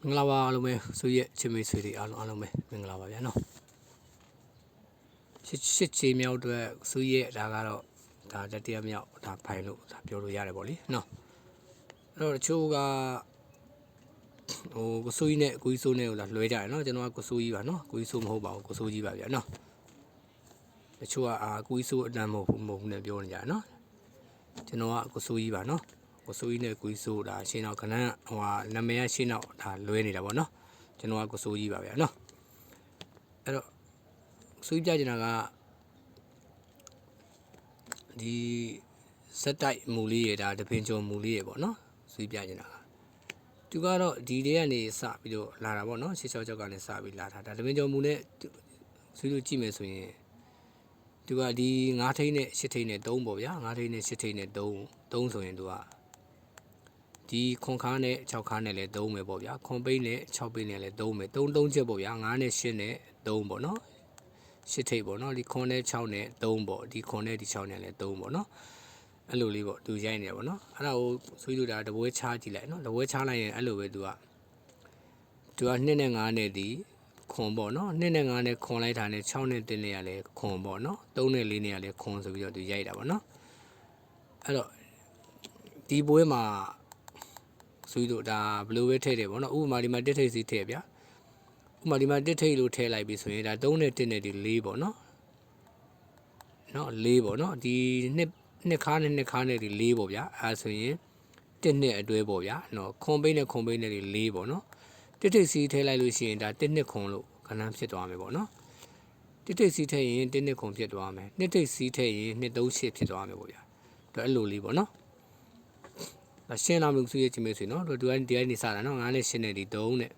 င်္ဂလာပါအားလုံးပဲဆိုရက်ချစ်မိတ်ဆွေတွေအားလုံးပဲမင်္ဂလာပါဗျာနော်ရှစ်ချေမြောက်အတွက်ဆိုရက်ဒါကတော့ဒါတတိယမြောက်ဒါဖိုင်လို့ဒါပြောလို့ရတယ်ပေါ့လေနော်အဲ့တော့တချို့ကကိုဆိုကြီးနဲ့ကိုကြီးဆိုးနဲ့ကိုလာလွဲကြတယ်နော်ကျွန်တော်ကကိုဆိုကြီးပါနော်ကိုကြီးဆိုးမဟုတ်ပါဘူးကိုဆိုကြီးပါဗျာနော်တချို့ကကိုကြီးဆိုးအတန်းမဟုတ်ဘူးနဲ့ပြောနေကြတယ်နော်ကျွန်တော်ကကိုဆိုကြီးပါနော်ကိုဆိုကြီးနဲ့ကိုကြီးဆိုးဒါရှင်းတော့ခဏနာမည်ကရှင်းတော့ဒါလွဲနေတာပေါ့နော်ကျွန်တော်ကကိုဆိုကြီးပါဗျာနော်အဲ့တော့ဆိုကြီးပြချင်တာကဒီစက်တိုက်မူလေးရဒါတပင်ကျော်မူလေးရပေါ့နော်ဆိုကြီးပြချင်တာကသူကတော့ဒီတွေကနေစပြီးတော့လာတာပေါ့နော်66ကနေစပြီးလာတာဒါတပင်ကျော်မူနဲ့ဆိုလို့ကြည့်မယ်ဆိုရင်သူကဒီ9ထိန်းနဲ့10ထိန်းနဲ့3ပေါ့ဗျာ9ထိန်းနဲ့10ထိန်းနဲ့3ဆိုရင်သူကဒီခွန်ခါနဲ့6ခါနဲ့လည်း3ပဲပေါ့ဗျာခွန်ပိန်းနဲ့6ပိန်းနဲ့လည်း3ပဲ3ချက်ပေါ့ဗျာ9နဲ့10နဲ့3ပေါ့နော်10ထိပ်ပေါ့နော်ဒီခွန်နဲ့6နဲ့3ပေါ့ဒီခွန်နဲ့ဒီ6နဲ့လည်း3ပေါ့နော်အဲ့လိုလေးပေါ့သူရိုက်နေတယ်ပေါ့နော်အဲ့ဒါကိုဆိုပြီးတော့တပွဲချားကြည့်လိုက်နော်တပွဲချားလိုက်ရင်အဲ့လိုပဲသူက2နဲ့5နဲ့ဒီခွန်ပေါ့နော်2နဲ့5နဲ့ခွန်လိုက်တာနဲ့6နဲ့3နဲ့ရလဲခွန်ပေါ့နော်3နဲ့4နဲ့ရလဲခွန်ဆိုပြီးတော့သူရိုက်တာပေါ့နော်အဲ့တော့ဒီပွဲမှာဆိုပြီးတော့ဒါဘယ်လိုပဲထည့်တယ်ပေါ့နော်ဥပမာဒီမှာတစ်ထိပ်စီထည့်ဗျာဥပမာဒီမှာတစ်ထိပ်လို့ထည့်လိုက်ပြီဆိုရင်ဒါ3နဲ့1နဲ့ဒီ4ပေါ့နော်4ပေါ့နော်ဒီနှစ်ခါနဲ့နှစ်ခါနဲ့ဒီ4ပေါ့ဗျာအဲဆိုရင်1နှစ်အတွဲပေါ့ဗျာနော်ခွန်ပိန်းနဲ့ခွန်ပိန်းနဲ့ဒီ4ပေါ့နော်တစ်ထိပ်စီထည့်လိုက်လို့ရှိရင်ဒါ1နှစ်ခွန်လို့ခဏဖြစ်သွားမယ်ပေါ့နော်တစ်ထိပ်စီထည့်ရင်1နှစ်ခွန်ဖြစ်သွားမယ်နှစ်ထိပ်စီထည့်ရင်2 3 8ဖြစ်သွားမယ်ပေါ့ဗျာဒါအဲ့လိုလေးပေါ့နော်ရှင်းလာမှုစုရချင်မေးဆိုနော်ဒီကနေစတာနော်9နဲ့10နဲ့ဒီ3နဲ့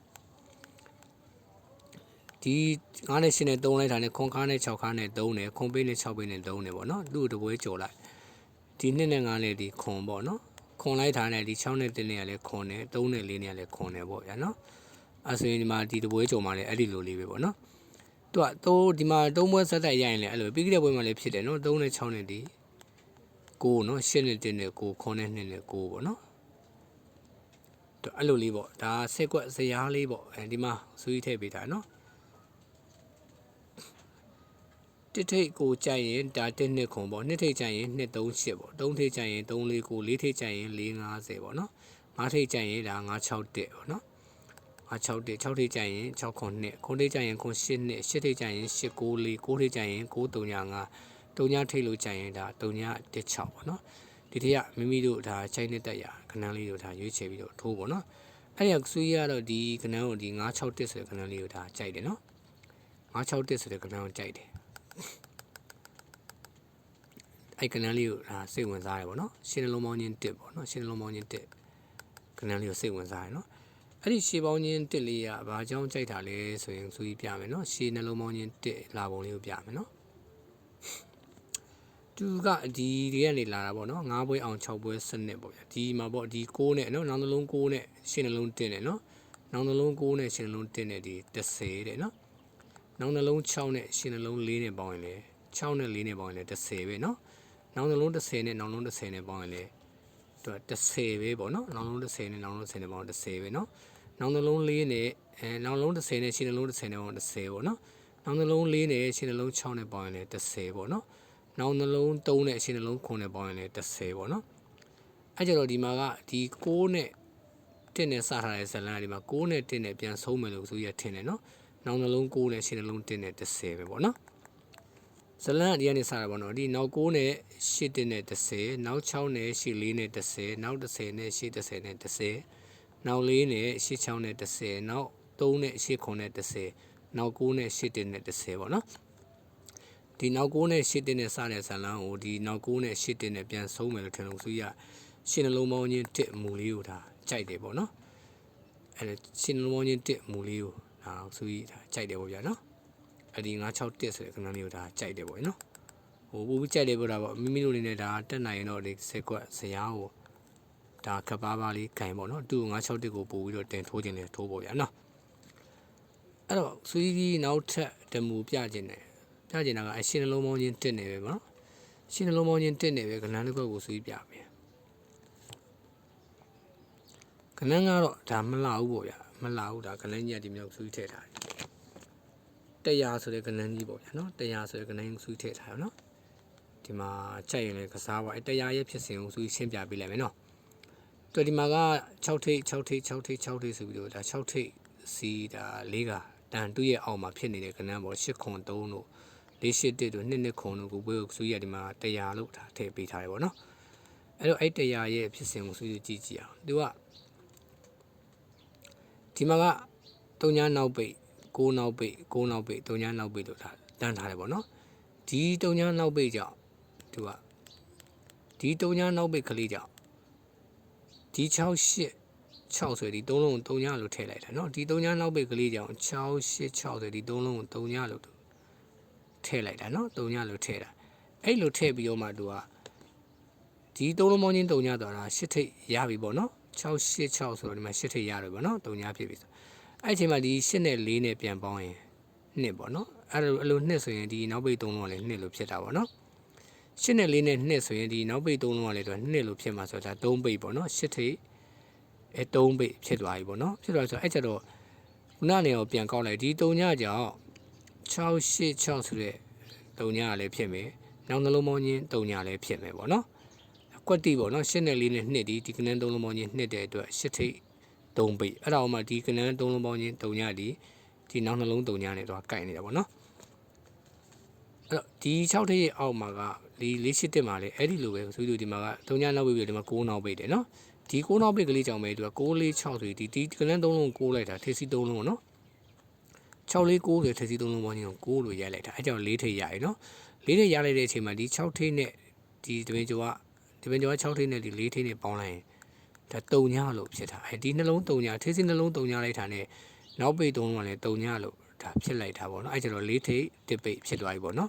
ဒီ9နဲ့10နဲ့3လိုက်တာနဲ့ခွန်ခါနဲ့6ခါနဲ့3နဲ့ခွန်ပိန်းနဲ့6ပိန်းနဲ့3နဲ့ပေါ့နော်သူ့တပွဲကြော်လိုက်ဒီ2နဲ့9နဲ့ဒီခွန်ပေါ့နော်ခွန်လိုက်တာနဲ့ဒီ6နဲ့3နဲ့လည်းခွန်နဲ့3နဲ့4နဲ့လည်းခွန်နဲ့ပေါ့ဗျာနော်အဲဆိုရင်ဒီမှာဒီတပွဲကြော်မှာလည်းအဲ့ဒီလိုလေးပဲပေါ့နော်သူကဒီမှာ3ပွဲဆက်တိုက်ရရင်လည်းအဲ့လိုပြီးခဲ့တဲ့ပွဲမှာလည်းဖြစ်တယ်နော်3နဲ့6နဲ့ဒီ9နော်10နဲ့1နဲ့9ခွန်နဲ့2နဲ့9ပေါ့နော်အဲ့လိုလေးပေါ့ဒါဆက်ကွက်ဇရားလေးပေါ့ဒီမှာစူးကြီးထည့်ပေးတာနော်တစ်ထိပ်ကိုကြိုက်ရင်ဒါ1နှစ်ခွန်ပေါ့နှစ်ထိပ်ကြိုက်ရင်2 3 8ပေါ့3ထိပ်ကြိုက်ရင်3 4 9 4ထိပ်ကြိုက်ရင်4 50ပေါ့နော်5ထိပ်ကြိုက်ရင်ဒါ9 6 1ပေါ့နော်5 6 1 6ထိပ်ကြိုက်ရင်6ခွန်2ခွန်ထိပ်ကြိုက်ရင်ခွန်8 2 8ထိပ်ကြိုက်ရင်8 9 4 9ထိပ်ကြိုက်ရင်9 3 5 3ညထိပ်လို့ကြိုက်ရင်ဒါ3ည1 6ပေါ့နော်ဒီတည်းကမိမိတို့ဒါချိုင်းနဲ့တက်ရခဏလေးတို့ဒါရွေးချယ်ပြီးတော့ထိုးပေါ့နော်အဲ့ရဆွေးရတော့ဒီခဏကိုဒီ961ဆိုတဲ့ခဏလေးကိုဒါကြိုက်တယ်နော်961ဆိုတဲ့ခဏကိုကြိုက်တယ်အဲ့ခဏလေးကိုဒါစိတ်ဝင်စားတယ်ပေါ့နော်ရှင်းနှလုံးပေါင်းချင်း1ပေါ့နော်ရှင်းနှလုံးပေါင်းချင်း1ခဏလေးကိုစိတ်ဝင်စားတယ်နော်အဲ့ဒီရှေးပေါင်းချင်း1လေးကဘာကြောင့်ကြိုက်တာလဲဆိုရင်ဆွေးပြမယ်နော်ရှေးနှလုံးပေါင်းချင်း1လာပုံလေးကိုပြမယ်နော်သူကဒီတွေကနေလာတာပေါ့နော်9ပွဲအောင်6ပွဲစနစ်ပေါ့ဗျာဒီမှာပေါ့ဒီ6နဲ့နော်နောက်နှလုံး6နဲ့ရှင်းနှလုံး1နဲ့နော်နောက်နှလုံး6နဲ့ရှင်းနှလုံး1နဲ့ဒီ10တဲ့နော်နောက်နှလုံး6နဲ့ရှင်းနှလုံး4နဲ့ပေါင်းရင်လေ6နဲ့4နဲ့ပေါင်းရင်လေ10ပဲနော်နောက်နှလုံး10နဲ့နောက်နှလုံး10နဲ့ပေါင်းရင်လေသူက10ပဲပေါ့နော်နောက်နှလုံး10နဲ့နောက်နှလုံး10နဲ့ပေါင်း10ပဲနော်နောက်နှလုံး4နဲ့နောက်နှလုံး10နဲ့ရှင်းနှလုံး10နဲ့ပေါင်း10ပေါ့နော်နောက်နှလုံး4နဲ့ရှင်းနှလုံး6နဲ့ပေါင်းရင်လေ10ပေါ့နော်နောက်နှလုံး3နဲ့အရှင်းနှလုံး9နဲ့ပေါင်းရင်လည်း10ပေါ့နော်အဲ့ကြတော့ဒီမှာကဒီ6နဲ့1နဲ့စထားတဲ့ဇလန်ကဒီမှာ6နဲ့1နဲ့ပြန်ဆုံးမယ်လို့ဆိုရထင်တယ်နော်နောက်နှလုံး9နဲ့အရှင်းနှလုံး1နဲ့10ပဲပေါ့နော်ဇလန်ကဒီကနေစတာပေါ့နော်ဒီနောက်6နဲ့8နဲ့10နောက်6နဲ့8 4နဲ့10နောက်10နဲ့8 10နဲ့10နောက်4နဲ့8 6နဲ့10နောက်3နဲ့8 9နဲ့10နောက်9နဲ့8 1နဲ့10ပေါ့နော်ဒီနောက်9နဲ့8တင်းနဲ့စတဲ့ဇာလန်းကိုဒီနောက်9နဲ့8တင်းနဲ့ပြန်ဆုံးမယ်လို့ထင်လို့ဆိုရရှင်းနှလုံးပေါင်းချင်း1မူလေးကိုဒါကြိုက်တယ်ပေါ့နော်အဲ့ရှင်းနှလုံးပေါင်းချင်း1မူလေးကိုဒါဆိုရဒါကြိုက်တယ်ပေါ့ဗျာနော်အဲ့ဒီ961ဆိုတဲ့ခဏလေးကိုဒါကြိုက်တယ်ပေါ့နော်ပို့ပြီးကြိုက်တယ်ပေါ့ဒါပေါ့မိမိတို့အနေနဲ့ဒါတက်နိုင်ရင်တော့ဒီဆက်ကွက်ဇရာကိုဒါကပ်ပါလေးခံပေါ့နော်သူ့961ကိုပို့ပြီးတော့တင်ထိုးခြင်းလေထိုးပေါ့ဗျာနော်အဲ့တော့ဆွေးကြီးနောက်ထပ်တမူပြခြင်းနဲ့ပြချင်တာကအရှင်းနှလုံးပေါင်းချင်း1နေပဲပေါ့ရှင်းနှလုံးပေါင်းချင်း1နေပဲကဏ္ဍတစ်ခုကိုဆွေးပြမယ်ကဏ္ဍကတော့ဒါမလှဘူးပေါ့ဗျာ မလာဘူးဒါကနန်းကြီးကဒီမျိုးဆွေးထည့်ထားတယ်100ဆိုတဲ့ကနန်းကြီးပေါ့ဗျာနော်100ဆိုတဲ့ကနန်းဆွေးထည့်ထားရနော်ဒီမှာချက်ရင်လည်းကစားပါ100ရဲ့ဖြစ်စဉ်ကိုဆွေးရှင်းပြပေးလိုက်မယ်နော်တော်ဒီမှာက6ထိပ်6ထိပ်6ထိပ်6ထိပ်ဆိုပြီးတော့ဒါ6ထိပ်စီဒါ၄ကတန်တူရဲ့အောက်မှာဖြစ်နေတဲ့ကနန်းပေါ့8ခွန်3တို့481တို့2ခွန်တို့ကိုဘွေးကိုဆွေးရဒီမှာ100လို့ဒါထည့်ပေးထားတယ်ပေါ့နော်အဲ့တော့အဲ့100ရဲ့ဖြစ်စဉ်ကိုဆွေးကြည့်ကြည့်အောင်သူကဒီမှာက3ညနောက်ပိတ်6နောက်ပိတ်6နောက်ပိတ်3ညနောက်ပိတ်လို့ဒါတန်းထားတယ်ပေါ့နော်ဒီ3ညနောက်ပိတ်ကြောင့်သူကဒီ3ညနောက်ပိတ်ကလေးကြောင့်ဒီ686ဆိုဒီ3လုံးကို3ညလို့ထည့်လိုက်တာเนาะဒီ3ညနောက်ပိတ်ကလေးကြောင့်686ဆိုဒီ3လုံးကို3ညလို့ထည့်လိုက်တာเนาะ3ညလို့ထည့်တာအဲ့လိုထည့်ပြီးတော့မှသူကဒီ3လုံးပေါင်းချင်း3ညသွားတာ8ထိပ်ရပြီပေါ့เนาะ686ဆိုတော့ဒီမှာ8ထိပ်ရတယ်ပေါ့เนาะ3ညဖြစ်ပြီဆိုအဲ့အချိန်မှာဒီ8နဲ့4နဲ့ပြန်ပေါင်းရင်2ပေါ့เนาะအဲ့လို2ဆိုရင်ဒီနောက်ပိတ်3လုံးကလည်း2လို့ဖြစ်တာပေါ့เนาะ8နဲ့4နဲ့2ဆိုရင်ဒီနောက်ပိတ်3လုံးကလည်းတော့2လို့ဖြစ်မှာဆိုတော့ဒါ3ပိတ်ပေါ့เนาะ8ထိပ်3ပိတ်ဖြစ်သွားပြီပေါ့เนาะဖြစ်သွားဆိုအဲ့ကျတော့ခုနနေကိုပြန်ကောက်လိုက်ဒီ3ညကြောင့်686ဆိုတဲ့3ညကလည်းဖြစ်မယ်နောက်နှလုံးပေါင်းချင်း3ညလည်းဖြစ်မယ်ပေါ့เนาะကွက်တိပေါ့เนาะ8နဲ့4နဲ့2ဒီကနန်း3လုံးပေါင်းချင်း2တဲ့အတွက်8ထိပ်3ပိတ်အဲ့ဒါအောင်မှဒီကနန်း3လုံးပေါင်းချင်း3ညဒီနောက်နှလုံး3ညနဲ့တော့ကိုက်နေတာပေါ့เนาะအဲ့တော့ဒီ6ထိပ်ရဲ့အောက်မှာကဒီ481မှာလည်းအဲ့ဒီလိုပဲဆိုပြီးဒီမှာက3ညနောက်ပိတ်ပြီးဒီမှာ9နောက်ပိတ်တယ်เนาะဒီ9နောက်ပိတ်ကလေးကြောင့်ပဲသူက646ဆိုဒီကနန်း3လုံးကို9လိုက်တာထိပ်စီး3လုံးပေါ့เนาะ649ဆိုထိပ်စီး3လုံးပေါင်းချင်းကို9လို့ရိုက်လိုက်တာအဲ့ကြောင့်4ထိပ်ရပြီเนาะ4ထိပ်ရလိုက်တဲ့အချိန်မှာဒီ6ထိပ်နဲ့ဒီတပင်ကျော်က6ထိပ်နဲ့ဒီ4ထိပ်နဲ့ပေါင်းလိုက်ရင်ဒါ3ညလို့ဖြစ်တာအဲဒီနှလုံး3ညထိပ်စီးနှလုံး3ညလိုက်တာနဲ့နောက်ပိတ်3လုံးကလည်း3ညလို့ဒါဖြစ်လိုက်တာပေါ့เนาะအဲ့ကျတော့4ထိပ်တစ်ပိတ်ဖြစ်သွားပြီပေါ့เนาะ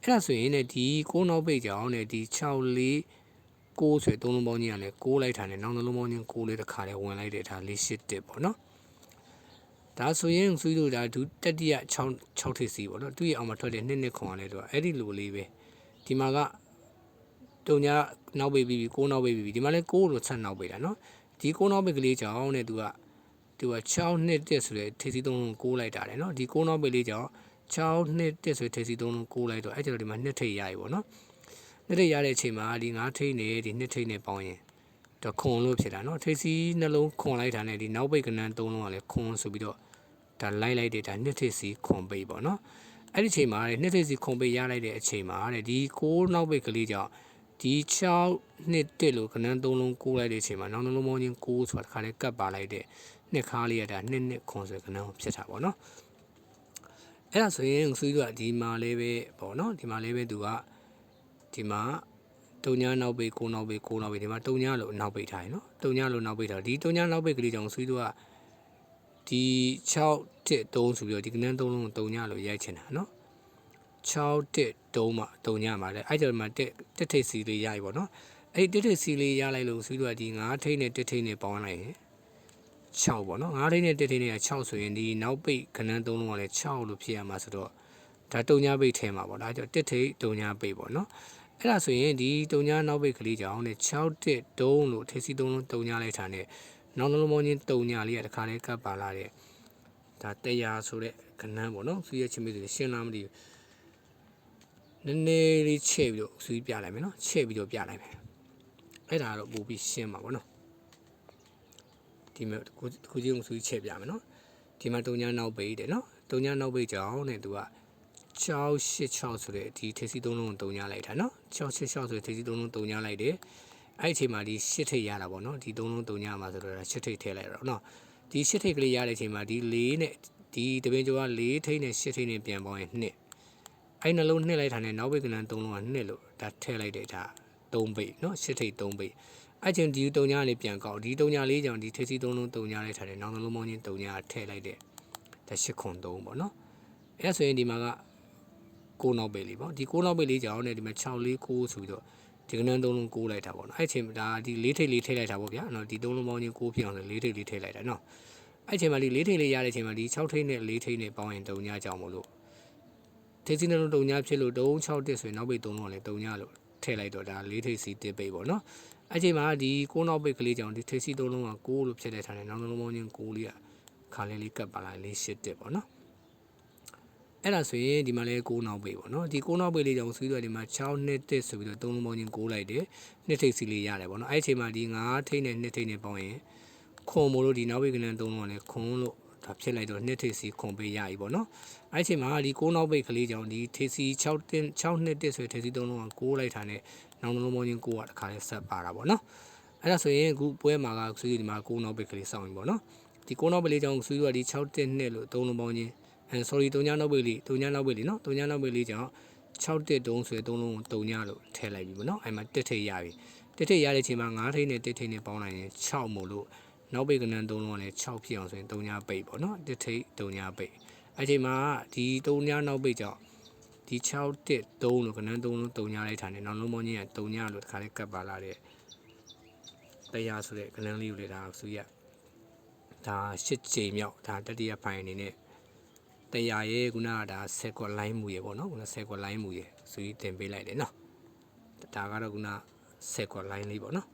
အဲ့ဒါဆိုရင်ねဒီ9နောက်ပိတ်ကြောင်းねဒီ649ဆို3လုံးပေါင်းချင်းကလည်း9လိုက်တာနဲ့နောက်နှလုံးပေါင်းချင်း9လေးတစ်ခါလေးဝင်လိုက်တဲ့ဒါ481ပေါ့เนาะဒါဆိုရင်ဆွေးလို့ဒါဒုတတိယ6ထိပ်စီပေါ့เนาะသူ့ရဲ့အောင်မှာထွက်တဲ့2ခွန်ကလည်းတော့အဲ့ဒီလိုလေးပဲဒီမှာက3ညနောက်ပိတ်ပြီး9နောက်ပိတ်ပြီးဒီမှာလည်း9လို့ဆက်နောက်ပိတ်တာเนาะဒီ9နောက်ပိတ်ကလေးကြောင်းねသူက6နှစ်တက်ဆိုတဲ့ထိပ်စီး3လုံး9လိုက်တာတယ်เนาะဒီ9နောက်ပိတ်လေးကြောင့်6နှစ်တက်ဆိုထိပ်စီး3လုံး9လိုက်တော့အဲ့ကျတော့ဒီမှာ2ထိပ်ရပြီပေါ့เนาะ2ထိပ်ရတဲ့အချိန်မှာဒီ9ထိပ်နဲ့ဒီ2ထိပ်နဲ့ပေါင်းရင်တော့ခွန်လို့ဖြစ်တာเนาะထိပ်စီးနှလုံးခွန်လိုက်တာနဲ့ဒီနောက်ပိတ်ကနန်း3လုံးကလည်းခွန်ဆိုပြီးတော့ဒါလိုက်တဲ့ဒါ2ထိပ်စီခွန်ပိတ်ပေါ့เนาะအဲ့ဒီအချိန်မှာ2ထိပ်စီခွန်ပိတ်ရလိုက်တဲ့အချိန်မှာတဲ့ဒီ9နောက်ပိတ်ကလေးကြောင့်ဒီ6နှစ်တက်လို့ကနန်း3လုံး9လိုက်တဲ့အချိန်မှာနောက်နှလုံးပေါင်းချင်း9ဆိုတာတစ်ခါလေးကတ်ပါလိုက်တဲ့နှစ်ခါလေးရတာ2ခွန်ဆိုကနန်းကိုဖြစ်တာပေါ့เนาะအဲ့ဒါဆိုရင်ဆွေးကဒီမှာလေးပဲပေါ့နော်ဒီမှာလေးပဲသူကဒီမှာ3ညနောက်ပိတ်9နောက်ပိတ်9နောက်ပိတ်ဒီမှာ3ညလို့နောက်ပိတ်ထားရနော်3ညလို့နောက်ပိတ်ထားဒီ3ညနောက်ပိတ်ကလေးကြောင့်ဆွေးကဒီ6တစ်3ဆိုပြီးတော့ဒီကနန်း3လုံးကို3ညလို့ရိုက်ချင်တာနော်6တစ်3မှာ3ညမှာလဲအဲ့ကြောင့်မှတစ်ထိပ်စီလေးရပြီပေါ့နော်အဲ့တစ်ထိပ်စီလေးရလိုက်လို့ဆွေးကဒီ9ထိပ်နဲ့တစ်ထိပ်နဲ့ပေါင်းလိုက်ရင်6ပေါ့နော်9ထိပ်နဲ့1ထိပ်နဲ့6ဆိုရင်ဒီနောက်ပိတ်ခဏန်း3လုံးကလည်း6လို့ဖြစ်ရမှာဆိုတော့ဒါတုံညာပိတ်ထဲမှာပေါ့ဒါကြောင့်1ထိပ်တုံညာပိတ်ပေါ့နော်အဲ့ဒါဆိုရင်ဒီတုံညာနောက်ပိတ်ကလေးကြောင့်ね6တစ်3လို့ထိပ်စီ3လုံးတုံညာလိုက်တာနဲ့နောက်နှလုံးပေါင်းချင်းတုံညာလေးကတခါလေးကပ်ပါလာတဲ့ဒါ100ဆိုတဲ့ခဏန်းပေါ့နော်ဆွေးရချင်းမိဆိုရှင်းလားမသိဘူးနည်းနည်းလေးချဲ့ပြီးတော့ဆွေးပြလိုက်မယ်နော်ချဲ့ပြီးတော့ပြလိုက်မယ်အဲ့ဒါတော့ပို့ပြီးရှင်းပါပေါ့နော်ဒီမှာခုချင်းကိုဆွေးချက်ပြမယ်နော်ဒီမှာ3ညနောက်ပိတ်တယ်နော်3ညနောက်ပိတ်ကြောင်းနဲ့သူက686ဆိုတဲ့ဒီထိပ်စီ3လုံးကို3ညလိုက်တာနော်686ဆိုတဲ့ထိပ်စီ3လုံး3ညလိုက်တယ်အဲ့ဒီအချိန်မှာဒီ8ထိပ်ရတာပေါ့နော်ဒီ3လုံး3ညမှာဆိုတော့8ထိပ်ထည့်လိုက်တော့နော်ဒီ8ထိပ်ကလေးရတဲ့အချိန်မှာဒီ4နဲ့ဒီတပင်ကျော်က4ထိပ်နဲ့8ထိပ်နဲ့ပြန်ပေါင်းရင်2အဲ့နှလုံး2လိုက်တာနဲ့နောက်ပိတ်ကနန်း3လုံးက2လို့ဒါထည့်လိုက်တဲ့ဒါ3ပိတ်နော်8ထိပ်3ပိတ်အဲ့ချင်းဒီ3ညလေးပြန်ကောက်ဒီ3ညလေးကြောင့်ဒီထိပ်စီ3လုံး3ညလေးထားတယ်နောက်နှလုံးပေါင်းချင်း3ညထည့်လိုက်တဲ့ဒါ8ခွန်3ပေါ့နော်အဲ့ဆိုရင်ဒီမှာက9နောက်ပိတ်လေးပေါ့ဒီ9နောက်ပိတ်လေးကြောင့်ねဒီမှာ649ဆိုပြီးတော့ဒီကနန်း3လုံး9လိုက်တာပေါ့နော်အဲ့ချင်းဒါဒီ4ထိပ်လေးထည့်လိုက်တာပေါ့ဗျာနော်ဒီ3လုံးပေါင်းချင်း9ဖြစ်အောင်4ထိပ်လေးထည့်လိုက်တာနော်အဲ့ချင်းမှာဒီ4ထိပ်လေးရတဲ့အချိန်မှာဒီ6ထိပ်နဲ့4ထိပ်နဲ့ပေါင်းရင်3ညကြောင့်မို့လို့ထိပ်စီနှလုံး3ညဖြစ်လို့361ဆိုရင်နောက်ပိတ်3လုံးကလည်း3ညလို့ထည့်လိုက်တော့ဒါ4ထိပ်စီတစ်ပိတ်ပေါ့နော်အဲ့ချိန်မှာဒီ9နောက်ပိတ်ကလေးကြောင့်ဒီထိပ်စီ3လုံးက9လို့ဖြစ်တဲ့ထားတယ်နောက်နှလုံးပေါင်းချင်း9လေးက ခါလေးလေးကပ်ပါလာလေးရှစ်တက်ပေါ့နော်အဲ့ဒါဆိုရင်ဒီမှာလဲ6နောက်ပိတ်ပေါ့နော်ဒီ6နောက်ပိတ်လေးကြောင့်ဆိုပြီးတော့ဒီမှာ6နှစ်တက်ဆိုပြီးတော့3လုံးပေါင်းချင်း6လိုက်တယ်နှစ်ထိပ်စီလေးရတယ်ပေါ့နော်အဲ့ဒီအချိန်မှာဒီ9ထိပ်နဲ့နှစ်ထိပ်နဲ့ပေါင်းရင်ခွန်မို့လို့ဒီနောက်ပိတ်ကနန်း3လုံးကလည်းခွန်လို့ဒါဖြစ်လိုက်တော့နှစ်ထိပ်စီခွန်ပေးရပြီပေါ့နော်အဲ့ဒီအချိန်မှာဒီ6နောက်ပိတ်ကလေးကြောင့်ဒီထိပ်စီ6နှစ်တက်ဆိုထိပ်စီ3လုံးက6လိုက်တာနဲ့နောက်လုံးပေါင်းချင်း6ကတခါလဲဆက်ပါတာပေါ့နော်အဲ့ဒါဆိုရင်အခုပွဲမှာကဆိုပြီးဒီမှာ6နောက်ပိတ်ကလေးစောင့်ပြီပေါ့နော်ဒီ6နောက်ပိတ်လေးကြောင့်ဆိုပြီးတော့ဒီ6တက်နှစ်လို့3လုံးပေါင်းချင်းsorry 3ညနောက်ပိတ်လေး3ညနောက်ပိတ်လေးနော်3ညနောက်ပိတ်လေးကြောင့်6တက်3ဆိုရင်3လုံးကို3ညလို့ထည့်လိုက်ပြီပေါ့နော်အဲ့မှာတက်ထိပ်ရပြီတက်ထိပ်ရတဲ့အချိန်မှာ9ထိပ်နဲ့တက်ထိပ်နဲ့ပေါင်းလိုက်ရင်6မို့လို့နောက်ပိတ်ကနန်း3လုံးကလည်း6ဖြစ်အောင်ဆိုရင်3ညပိတ်ပေါ့နော်တက်ထိပ်3ညပိတ်အဲ့ချိန်မှာဒီ3ညနောက်ပိတ်ကြောင့်ဒီ6တက်3လို့ကနန်း3လုံး3ညလိုက်ထားတယ်နောက်လုံးပေါင်းချင်းက3ညလို့တခါလေးကပ်ပါလာတဲ့တရားဆိုတဲ့ကနန်းလေးကိုလည်းဒါဆိုရဒါ8ချိန်မြောက်ဒါတတိယဖိုင်အနေနဲ့တရားရဲ့ခုနကဒါ10ကွက်လိုင်းမူရေပေါ့နော်ခုန10ကွက်လိုင်းမူရေဆိုပြီးတင်ပေးလိုက်တယ်နော်ဒါကတော့ခုန10ကွက်လိုင်းလေးပေါ့နော်